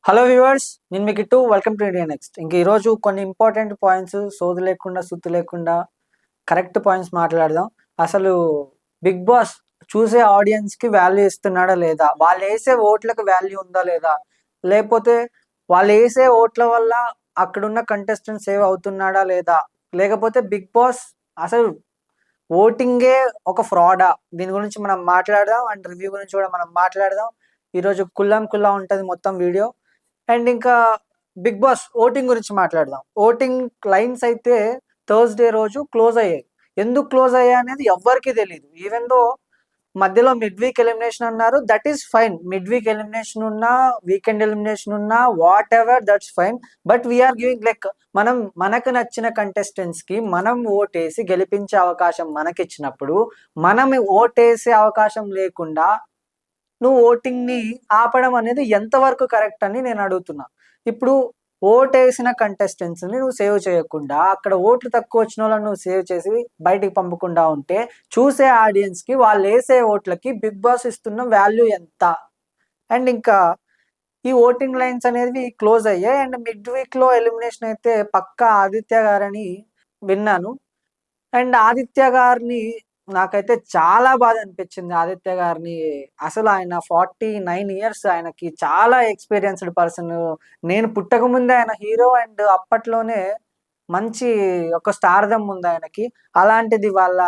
Hello viewers, నేను మీకు ఇటు వెల్కమ్ టు ఇండియా నెక్స్ట్. ఇంక ఈరోజు కొన్ని ఇంపార్టెంట్ పాయింట్స్ సోది లేకుండా సుత్తి లేకుండా కరెక్ట్ పాయింట్స్ మాట్లాడదాం. అసలు బిగ్ బాస్ చూసే ఆడియన్స్కి వాల్యూ ఇస్తున్నాడా లేదా, వాళ్ళు వేసే ఓట్లకు వాల్యూ ఉందా లేదా, లేకపోతే వాళ్ళు వేసే ఓట్ల వల్ల అక్కడున్న కంటెస్టెంట్ సేవ్ అవుతున్నాడా లేదా, లేకపోతే బిగ్ బాస్ అసలు ఓటింగే ఒక ఫ్రాడా, దీని గురించి మనం మాట్లాడదాం. అండ్ రివ్యూ గురించి కూడా మనం మాట్లాడదాం. ఈరోజు కుల్లా ఉంటుంది మొత్తం వీడియో. అండ్ ఇంకా బిగ్ బాస్ ఓటింగ్ గురించి మాట్లాడదాం. ఓటింగ్ లైన్స్ అయితే థర్స్‌డే రోజు క్లోజ్ అయ్యాయి. ఎందుకు క్లోజ్ అయ్యాయి అనేది ఎవ్వరికీ తెలీదు. ఈవెన్ దో మధ్యలో మిడ్ వీక్ ఎలిమినేషన్ అన్నారు. That is fine. Mid week elimination ఉన్నా, వీకెండ్ ఎలిమినేషన్ ఉన్నా, whatever that's fine. But we are giving like మనకు నచ్చిన కంటెస్టెంట్స్‌కి మనం ఓటేసి గెలిపించే అవకాశం మనకిచ్చినప్పుడు, మనం ఓటేసే అవకాశం లేకుండా నువ్వు ఓటింగ్‌ని ఆపడం అనేది ఎంతవరకు కరెక్ట్ అని నేను అడుగుతున్నా. ఇప్పుడు ఓటేసిన కంటెస్టెంట్స్‌ని నువ్వు సేవ్ చేయకుండా, అక్కడ ఓట్లు తక్కువ వచ్చినోళ్ళని నువ్వు సేవ్ చేసి బయటికి పంపకుండా ఉంటే, చూసే ఆడియన్స్‌కి వాళ్ళేసే ఓట్లకి బిగ్ బాస్ ఇస్తున్న వాల్యూ ఎంత? అండ్ ఇంకా ఈ ఓటింగ్ లైన్స్ అనేవి క్లోజ్ అయ్యాయి. అండ్ మిడ్ వీక్‌లో ఎలిమినేషన్ అయితే పక్కా ఆదిత్య గారని విన్నాను. అండ్ ఆదిత్య గారిని నాకైతే చాలా బాధ అనిపించింది. ఆదిత్య గారిని అసలు ఆయన 49 ఇయర్స్, ఆయనకి చాలా ఎక్స్‌పీరియన్స్‌డ్ పర్సన్. నేను పుట్టకముందే ఆయన హీరో. అండ్ అప్పట్లోనే మంచి ఒక స్టార్‌డమ్ ఉంది ఆయనకి. అలాంటిది వాళ్ళ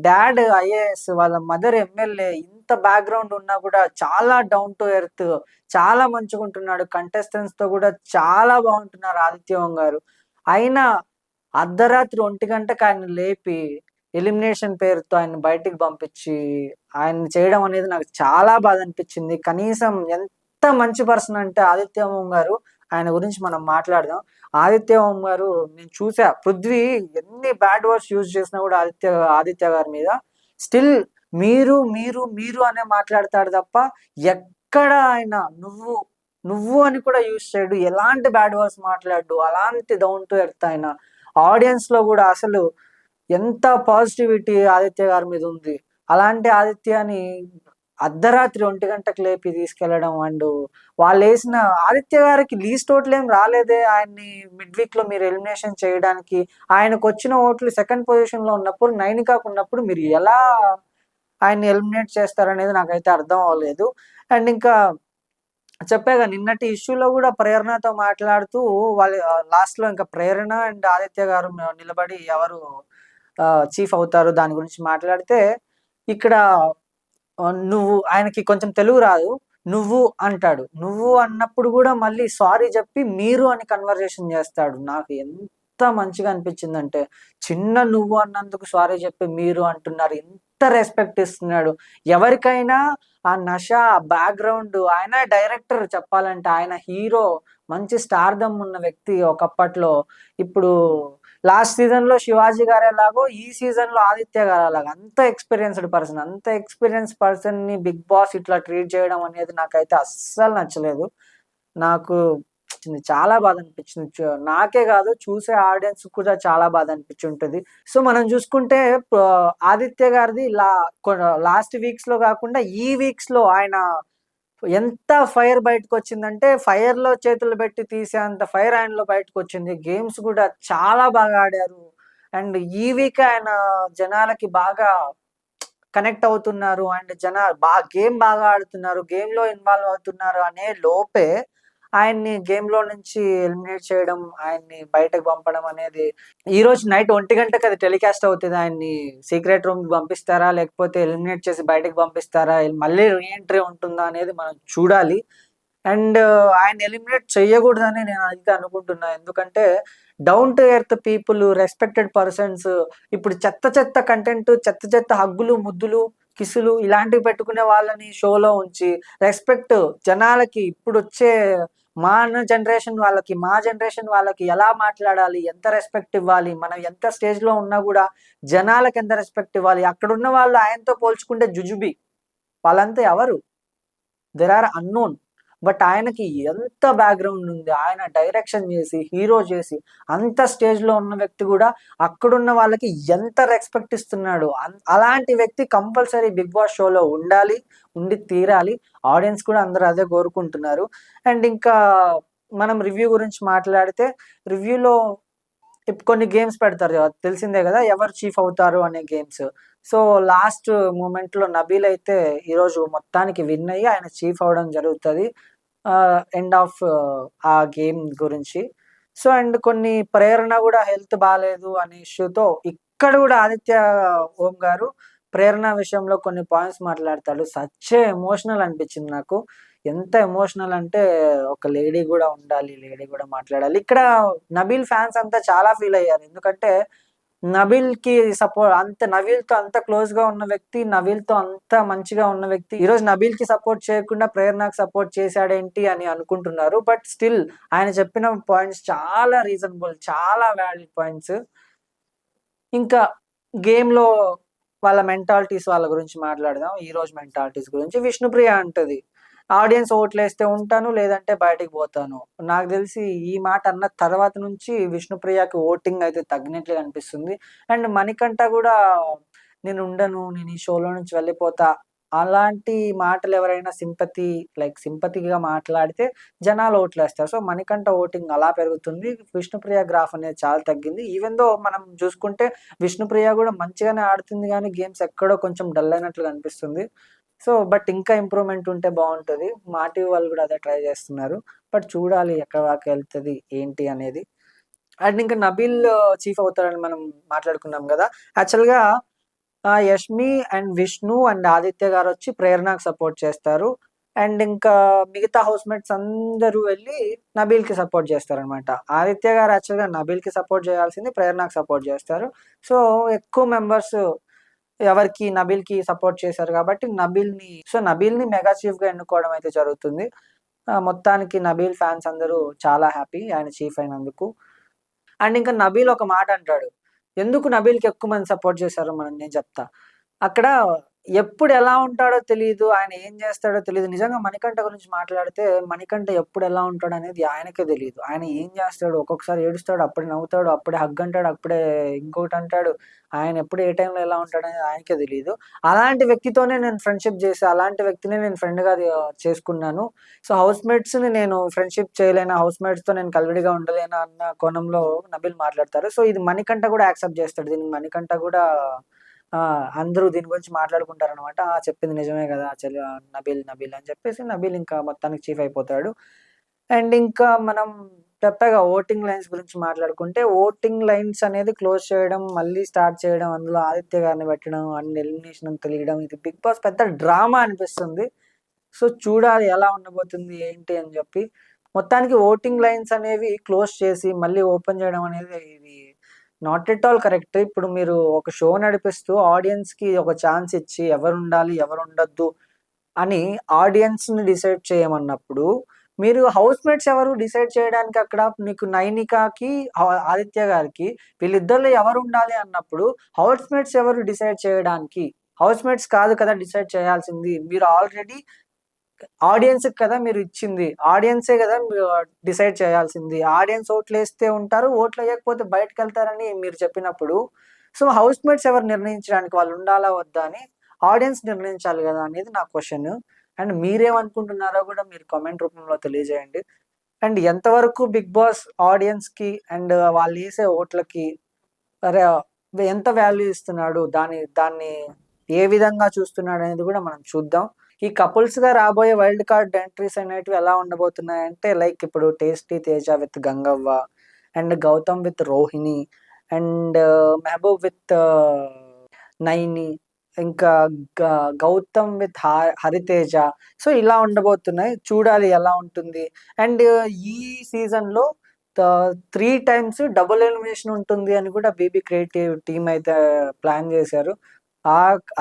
డాడ్ ఐఏఎస్, వాళ్ళ మదర్ ఎమ్మెల్యే, ఇంత బ్యాక్‌గ్రౌండ్ ఉన్నా కూడా చాలా డౌన్ టు ఎర్త్, చాలా మంచిగుంటున్నాడు. కంటెస్టెంట్స్‌తో కూడా చాలా బాగుంటున్నారు ఆదిత్య గారు. అయినా అర్ధరాత్రి 1 గంటకి ఆయన్ని లేపి, ఎలిమినేషన్ పేరుతో ఆయన్ని బయటికి పంపించి, ఆయన్ని చేయడం అనేది నాకు చాలా బాధనిపించింది. కనీసం ఎంత మంచి పర్సన్ అంటే ఆదిత్య ఓం గారు. ఆయన గురించి మనం మాట్లాడదాం. ఆదిత్య ఓం గారు నేను చూసా. పృథ్వీ ఎన్ని బ్యాడ్ వర్డ్స్ యూజ్ చేసినా కూడా ఆదిత్య గారి మీద స్టిల్ మీరు, మీరు, మీరు అనే మాట్లాడతాడు తప్ప, ఎక్కడ ఆయన నువ్వు, నువ్వు అని కూడా యూజ్ చేయడు. ఎలాంటి బ్యాడ్ వర్డ్స్ మాట్లాడడు. అలాంటి డౌన్ టు ఎర్త్ ఆయన. ఆడియన్స్‌లో గూడా అసలు ఎంత పాజిటివిటీ ఆదిత్య గారి మీద ఉంది. అలాంటి ఆదిత్యని అర్ధరాత్రి 1 గంటకి లేపి తీసుకెళ్లడం. అండ్ వాళ్ళేసిన ఆదిత్య గారికి లీస్ట్ ఓట్లేం రాలేదే ఆయన్ని మిడ్ వీక్‌లో మీరు ఎలిమినేషన్ చేయడానికి. ఆయనకొచ్చిన ఓట్లు సెకండ్ పొజిషన్‌లో ఉన్నప్పుడు, నైనికాకు ఉన్నప్పుడు మీరు ఎలా ఆయన్ని ఎలిమినేట్ చేస్తారనేది నాకైతే అర్థం అవ్వలేదు. అండ్ ఇంకా చెప్పాగా నిన్నటి ఇష్యూలో గూడా ప్రేరణతో మాట్లాడుతూ లాస్ట్‌లో ఇంకా ప్రేరణ అండ్ ఆదిత్య గారు నిలబడి ఎవరు చీఫ్ అవుతారు దాని గురించి మాట్లాడితే, ఇక్కడ నువ్వు ఆయనకి కొంచెం తెలుగు రాదు. నువ్వు అంటాడు. నువ్వు అన్నప్పుడు గూడా మళ్ళీ సారీ జెప్పి మీరు అని కన్వర్జేషన్ జేస్తాడు. నాకు ఎంత మంచిగా అనిపించిందంటే, చిన్న నువ్వు అన్నందుకు సారీ జెప్పి మీరు అంటున్నారు. ఎంత రెస్పెక్ట్ ఇస్తున్నాడు. ఎవరికైనా ఆ నష, ఆ బ్యాక్‌గ్రౌండ్, ఆయన డైరెక్టర్ చెప్పాలంటే. ఆయన హీరో, మంచి స్టార్‌డమ్ ఉన్న వ్యక్తి ఒకప్పట్లో. ఇప్పుడు లాస్ట్ సీజన్‌లో శివాజీ గారెలాగో, ఈ సీజన్‌లో ఆదిత్య గారు అలాగా. అంత ఎక్స్‌పీరియన్స్‌డ్ పర్సన్. అంత ఎక్స్‌పీరియన్స్ పర్సన్‌ని బిగ్ బాస్ ఇట్లా ట్రీట్ చేయడం అనేది నాకైతే అస్సలు నచ్చలేదు. నాకు చాలా బాధ అనిపించింది. నాకే కాదు, చూసే ఆడియన్స్ కూడా చాలా బాధ అనిపించుంటది. సో, మనం చూసుకుంటే ఆదిత్య గారిది లాస్ట్ వీక్స్‌లో కాకుండా ఈ వీక్స్‌లో ఆయన ఎంత ఫైర్ బయటకొచ్చిందంటే, ఫైర్‌లో చేతులు పెట్టి తీసేంత ఫైర్ ఆయనలో బయటకొచ్చింది. గేమ్స్ గూడా చాలా బాగా ఆడారు. అండ్ ఈ వీక్ ఆయన జనాలకి బాగా కనెక్ట్ అవుతున్నారు. అండ్ గేమ్ బాగా ఆడుతున్నారు. గేమ్‌లో ఇన్వాల్వ్ అవుతున్నారు అనే లోపే ఆయన్ని గేమ్‌లో నుంచి ఎలిమినేట్ చేయడం, ఆయన్ని బయటకు పంపడం అనేది ఈరోజు నైట్ 1 గంటకి అది టెలికాస్ట్ అవుతది. ఆయన్ని సీక్రెట్ రూమ్‌కి పంపిస్తారా? లేకపోతే ఎలిమినేట్ చేసి బయటకి పంపిస్తారా? మళ్ళీ రీ ఎంట్రీ ఉంటుందా అనేది మనం చూడాలి. అండ్ ఆయన ఎలిమినేట్ చేయకూడదని నేనైతే అనుకుంటున్నా. ఎందుకంటే down to earth people, respected persons ఇప్పుడు చెత్త చెత్త కంటెంట్, చెత్త చెత్త హగ్గులు, ముద్దులు, కిస్సులు ఇలాంటివి పెట్టుకునే వాళ్ళని షోలో ఉంచి, రెస్పెక్ట్ జనాలకి ఇప్పుడొచ్చే మా జనరేషన్ వాళ్ళకి ఎలా మాట్లాడాలి? ఎంత రెస్పెక్ట్ ఇవ్వాలి? మనం ఎంత స్టేజ్‌లో ఉన్నా గూడా జనాలకి ఎంత రెస్పెక్ట్ ఇవ్వాలి? అక్కడున్న వాళ్ళు ఆయనతో పోల్చుకుంటే జుజుబి. వాళ్ళంతా ఎవరు? There are unknown. బట్ ఆయనకి ఎంత బ్యాక్గ్రౌండ్ ఉంది, ఆయన డైరెక్షన్ చేసి హీరో చేసి అంత స్టేజ్లో ఉన్న వ్యక్తి కూడా అక్కడున్న వాళ్ళకి ఎంత రెస్పెక్ట్ ఇస్తున్నాడు. అలాంటి వ్యక్తి కంపల్సరీ బిగ్ బాస్ షోలో ఉండాలి, ఉండి తీరాలి. ఆడియన్స్ కూడా అందరూ అదే కోరుకుంటున్నారు. అండ్ ఇంకా మనం రివ్యూ గురించి మాట్లాడితే, రివ్యూలో కొన్ని గేమ్స్ పెడతారు కదా, తెలిసిందే కదా, ఎవరు చీఫ్ అవుతారు అనే గేమ్స్. సో లాస్ట్ మూమెంట్లో నబీల్ అయితే ఈరోజు మొత్తానికి విన్ అయ్యి ఆయన చీఫ్ అవడం జరుగుతుంది ఎండ్ ఆఫ్ ఆ గేమ్ గురించి. సో అండ్ కొన్ని ప్రేరణ కూడా హెల్త్ బాగాలేదు అనే ఇష్యూతో ఇక్కడ కూడా ఆదిత్య ఓం గారు ప్రేరణ విషయంలో కొన్ని పాయింట్స్ మాట్లాడతాడు. సచ్చే ఎమోషనల్ అనిపించింది నాకు. ఎంత ఎమోషనల్ అంటే ఒక లేడీ కూడా ఉండాలి, లేడీ కూడా మాట్లాడాలి. ఇక్కడ నబీల్ ఫ్యాన్స్ అంతా చాలా ఫీల్ అయ్యారు. ఎందుకంటే నబీల్‌కి నబీల్‌తో అంత క్లోజ్‌గా ఉన్న వ్యక్తి, నబీల్‌తో అంత మంచిగా ఉన్న వ్యక్తి ఈరోజు నబీల్‌కి సపోర్ట్ చేయకుండా ప్రేరణకు సపోర్ట్ చేశాడేంటి అని అనుకుంటున్నారు. బట్ స్టిల్ ఆయన చెప్పిన పాయింట్స్ చాలా రీజనబుల్, చాలా వాలిడ్ పాయింట్స్. ఇంకా గేమ్‌లో వాళ్ళ మెంటాలిటీస్ వాళ్ళ గురించి మాట్లాడదాం. ఈరోజు మెంటాలిటీస్ గురించి విష్ణుప్రియ అంటది, ఆడియన్స్ ఓట్లేస్తే ఉంటాను, లేదంటే బయటికి పోతాను. నాకు తెలిసి ఈ మాట అన్న తర్వాత నుంచి విష్ణుప్రియకి ఓటింగ్ అయితే తగ్గినట్లుగా అనిపిస్తుంది. అండ్ మణికంఠ కూడా నేను ఉండను, నేను ఈ షోలో నుంచి వెళ్ళిపోతా, అలాంటి మాటలు ఎవరైనా సింపతిగా మాట్లాడితే జనాలు ఓట్లేస్తారు. సో మణికంఠ ఓటింగ్ అలా పెరుగుతుంది. విష్ణుప్రియ గ్రాఫ్ అనేది చాలా తగ్గింది. ఈవెన్ దో మనం చూసుకుంటే విష్ణుప్రియ కూడా మంచిగానే ఆడుతుంది, కానీ గేమ్స్ ఎక్కడో కొంచెం డల్ అయినట్లుగా అనిపిస్తుంది. సో బట్ ఇంకా ఇంప్రూవ్మెంట్ ఉంటే బాగుంటుంది. మా టీవీ వాళ్ళు కూడా అదే ట్రై చేస్తున్నారు. బట్ చూడాలి ఎక్కడ దాకా వెళ్తుంది ఏంటి అనేది. అండ్ ఇంకా నబీల్ చీఫ్ అవుతారని మనం మాట్లాడుకున్నాం కదా. యాక్చువల్గా యష్మి అండ్ విష్ణు అండ్ ఆదిత్య గారు వచ్చి ప్రేరణకు సపోర్ట్ చేస్తారు. అండ్ ఇంకా మిగతా హౌస్ మేట్స్ అందరూ వెళ్ళి నబీల్కి సపోర్ట్ చేస్తారనమాట. ఆదిత్య గారు యాక్చువల్గా నబీల్కి సపోర్ట్ చేయాల్సింది, ప్రేరణకు సపోర్ట్ చేస్తారు. సో ఎక్కువ మెంబర్స్ ఎవరికి నబీల్‌కి సపోర్ట్ చేశారు కాబట్టి నబీల్‌ని మెగా చీఫ్‌గా ఎన్నుకోవడం అయితే జరుగుతుంది. మొత్తానికి నబీల్ ఫ్యాన్స్ అందరూ చాలా హ్యాపీ ఆయన చీఫ్ అయినందుకు. అండ్ ఇంకా నబీల్ ఒక మాట అంటాడు, ఎందుకు నబీల్‌కి ఎక్కువ మంది సపోర్ట్ చేశారో నేను చెప్తా. అక్కడ ఎప్పుడు ఎలా ఉంటాడో తెలీదు, ఆయన ఏం చేస్తాడో తెలీదు. నిజంగా మణికంఠ గురించి మాట్లాడితే మణికంఠ ఎప్పుడు ఎలా ఉంటాడు అనేది ఆయనకే తెలీదు. ఆయన ఏం చేస్తాడు, ఒక్కొక్కసారి ఏడుస్తాడు, అప్పుడే నవ్వుతాడు, అప్పుడే హగ్ అంటాడు, అప్పుడే ఇంకొకటి అంటాడు. ఆయన ఎప్పుడు ఏ టైంలో ఎలా ఉంటాడనేది ఆయనకే తెలీదు. అలాంటి వ్యక్తితోనే నేను ఫ్రెండ్‌షిప్ చేశా, అలాంటి వ్యక్తినే నేను ఫ్రెండ్‌గా చేసుకున్నాను. సో హౌస్ మేట్స్‌ని నేను ఫ్రెండ్‌షిప్ చేయలేనా, హౌస్ మేట్స్‌తో నేను కలివిడిగా ఉండలేనా అన్న కోణంలో నబీల్ మాట్లాడతారు. సో ఇది మణికంఠ కూడా యాక్సెప్ట్ చేస్తాడు. దీనికి మణికంఠ కూడా అందరూ దీని గురించి మాట్లాడుకుంటారనమాట. చెప్పింది నిజమే కదా నబీల్ అని చెప్పేసి నబీల్ ఇంకా మొత్తానికి చీఫ్ అయిపోతాడు. అండ్ ఇంకా మనం చెప్పాగా ఓటింగ్ లైన్స్ గురించి మాట్లాడుకుంటే, ఓటింగ్ లైన్స్ అనేది క్లోజ్ చేయడం, మళ్ళీ స్టార్ట్ చేయడం, అందులో ఆదిత్య గారిని పెట్టడం, అండ్ ఎలిమినేషన్ అని తెలియడం, ఇది బిగ్ బాస్ పెద్ద డ్రామా అనిపిస్తుంది. సో చూడాలి ఎలా ఉండబోతుంది ఏంటి అని చెప్పి. మొత్తానికి ఓటింగ్ లైన్స్ అనేవి క్లోజ్ చేసి మళ్ళీ ఓపెన్ చేయడం అనేది ఇది నాట్ ఎట్ ఆల్ కరెక్ట్. ఇప్పుడు మీరు ఒక షో నడిపిస్తూ ఆడియన్స్‌కి ఒక ఛాన్స్ ఇచ్చి ఎవరుండాలి, ఎవరుండొద్దు అని ఆడియన్స్‌ని డిసైడ్ చేయమన్నప్పుడు, మీరు హౌస్ మేట్స్ ఎవరు డిసైడ్ చేయడానికి అక్కడ నీకు నైనికాకి, ఆదిత్య గారికి వీళ్ళిద్దరిలో ఎవరుండాలి అన్నప్పుడు హౌస్ మేట్స్ ఎవరు డిసైడ్ చేయడానికి? హౌస్ మేట్స్ కాదు కదా డిసైడ్ చేయాల్సింది. మీరు ఆల్రెడీ ఆడియన్స్‌కి కదా మీరు ఇచ్చింది. ఆడియన్సే కదా మీరు డిసైడ్ చేయాల్సింది. ఆడియన్స్ ఓట్లేస్తే ఉంటారు, ఓట్లేయకపోతే బయటికెళ్తారని మీరు చెప్పినప్పుడు, సో హౌస్ మేట్స్ ఎవరు నిర్ణయించడానికి, వాళ్ళు ఉండాలా వద్దా అని ఆడియన్స్ నిర్ణయించాలి గదా అనేది నా క్వెషన్. అండ్ మీరేమనుకుంటున్నారో గూడా మీరు కామెంట్ రూపంలో తెలియజేయండి. అండ్ ఎంతవరకు బిగ్ బాస్ ఆడియన్స్‌కి అండ్ వాళ్ళేసే ఓట్లకి అరే ఎంత వాల్యూ ఇస్తున్నాడు, దాన్ని ఏ విధంగా చూస్తున్నాడనేది గూడా మనం చూద్దాం. ఈ కపుల్స్‌గా రాబోయే వైల్డ్ కార్డ్ ఎంట్రీస్ అనేటివి ఎలా ఉండబోతున్నాయంటే, లైక్ ఇప్పుడు 'tasty Teja' with Gangavva, and 'Gautham' with Rohini, and 'Mehaboob' with Nayani, ఇంకా 'గౌతమ్' విత్ హరితేజ. సో ఇలా ఉండబోతున్నాయి. చూడాలి ఎలా ఉంటుంది. అండ్ ఈ సీజన్‌లో 3 టైమ్స్ డబుల్ ఎలిమినేషన్ ఉంటుంది అని కూడా బీబీ క్రియేటివ్ టీమ్ అయితే ప్లాన్ చేశారు.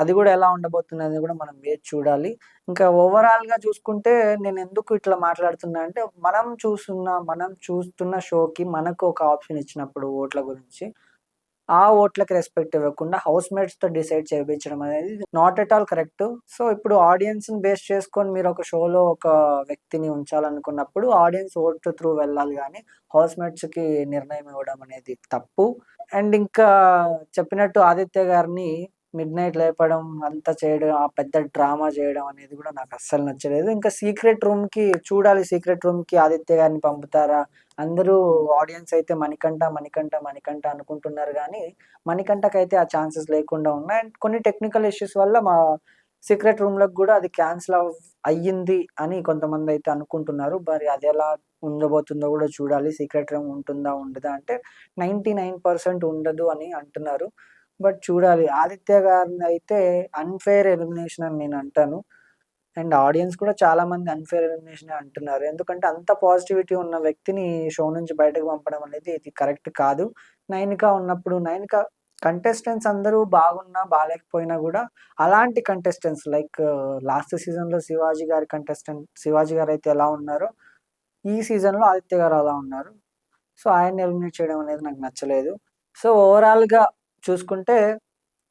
అది కూడా ఎలా ఉండబోతుందని కూడా మనం వేచి చూడాలి. ఇంకా ఓవరాల్‌గా చూసుకుంటే నేనెందుకు ఇట్లా మాట్లాడుతున్నా అంటే, మనం చూస్తున్న షోకి మనకు ఒక ఆప్షన్ ఇచ్చినప్పుడు ఓట్ల గురించి, ఆ ఓట్లకి రెస్పెక్ట్ ఇవ్వకుండా హౌస్ మేట్స్తో డిసైడ్ చేయించడం అనేది not at all correct. So ఇప్పుడు ఆడియన్స్ని బేస్ చేసుకొని మీరు ఒక షోలో ఒక వ్యక్తిని ఉంచాలనుకున్నప్పుడు ఆడియన్స్ ఓట్ త్రూ వెళ్ళాలి, కానీ హౌస్ మేట్స్కి నిర్ణయం ఇవ్వడం అనేది తప్పు. అండ్ ఇంకా చెప్పినట్టు ఆదిత్య గారిని మిడ్ నైట్ లేపడం అంతా చేయడం, ఆ పెద్ద డ్రామా చేయడం అనేది కూడా నాకు అస్సలు నచ్చలేదు. ఇంకా సీక్రెట్ రూమ్కి చూడాలి, సీక్రెట్ రూమ్కి ఆదిత్య గారిని పంపుతారా? అందరూ ఆడియన్స్ అయితే మణికంఠ మణికంఠ మణికంఠ అనుకుంటున్నారు, కానీ మణికంఠకైతే ఆ ఛాన్సెస్ లేకుండా ఉన్నాయి. అండ్ కొన్ని టెక్నికల్ ఇష్యూస్ వల్ల మా సీక్రెట్ రూమ్‌లోకి కూడా అది క్యాన్సిల్ అయ్యింది అని కొంతమంది అయితే అనుకుంటున్నారు. మరి అది ఎలా ఉండబోతుందో కూడా చూడాలి. సీక్రెట్ రూమ్ ఉంటుందా? ఉండదా? అంటే 99% ఉండదు అని అంటున్నారు. బట్ చూడాలి. ఆదిత్య గారినైతే అన్‌ఫెయిర్ ఎలిమినేషన్ అని నేను అంటాను. అండ్ ఆడియన్స్ కూడా చాలామంది అన్‌ఫెయిర్ ఎలిమినేషనే అంటున్నారు. ఎందుకంటే అంత పాజిటివిటీ ఉన్న వ్యక్తిని షో నుంచి బయటకు పంపడం అనేది ఇది కరెక్ట్ కాదు. నైనిక ఉన్నప్పుడు నైనిక కంటెస్టెంట్స్ అందరూ బాగున్నా, బాలేకపోయినా గూడా అలాంటి కంటెస్టెంట్స్ లైక్ లాస్ట్ సీజన్‌లో శివాజీ గారైతే ఎలా ఉన్నారో, ఈ సీజన్‌లో ఆదిత్య గారు అలా ఉన్నారు. సో, ఆయన్ని ఎలిమినేట్ చేయడం అనేది నాకు నచ్చలేదు. సో, ఓవరాల్‌గా చూసుకుంటే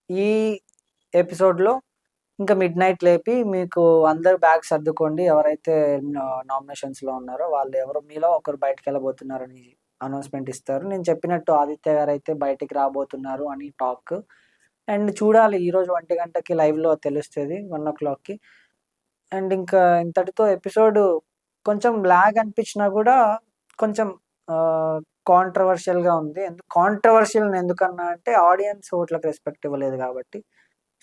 ఈ ఎపిసోడ్‌లో ఇంకా మిడ్‌నైట్ లేపి మీకు అందరూ బ్యాగ్ సర్దుకోండి. ఎవరైతే నామినేషన్స్‌లో ఉన్నారో వాళ్ళు ఎవరో మీలో ఒకరు బయటికెళ్ళబోతున్నారని అనౌన్స్‌మెంట్ ఇస్తారు. నేను చెప్పినట్టు ఆదిత్య గారైతే బయటికి రాబోతున్నారు అని టాక్. అండ్ చూడాలి, ఈరోజు 1 గంటకి లైవ్‌లో తెలుస్తది. 1:00కి. అండ్ ఇంకా ఇంతటితో ఎపిసోడ్ కొంచెం లాగ్ అనిపించినా గూడా కొంచెం ఆహ్, కాంట్రోవర్షియల్‌గా ఉంది. కాంట్రోవర్షియల్ ఎందుకన్నా అంటే ఆడియన్స్ ఓట్లకు రెస్పెక్ట్ ఇవ్వలేదు గాబట్టి.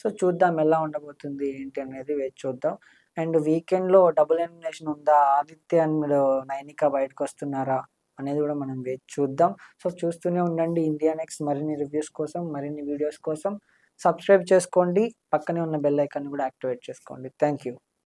సో, చూద్దాం ఎలా ఉండబోతుంది ఏంటి అనేది వేచి చూద్దాం. అండ్ వీకెండ్‌లో డబుల్ ఎలిమినేషన్ ఉందా? ఆదిత్య అండ్ నైనిక బయటకొస్తున్నారా? అనేది గూడా మనం వేచి చూద్దాం. సో, చూస్తూనే ఉండండి ఇండియా నెక్స్ట్. మరిన్ని రివ్యూస్ కోసం, మరిన్ని వీడియోస్ కోసం సబ్స్క్రైబ్ చేసుకోండి. పక్కనే ఉన్న బెల్ ఐకాన్‌ని గూడా యాక్టివేట్ చేసుకోండి. Thank you.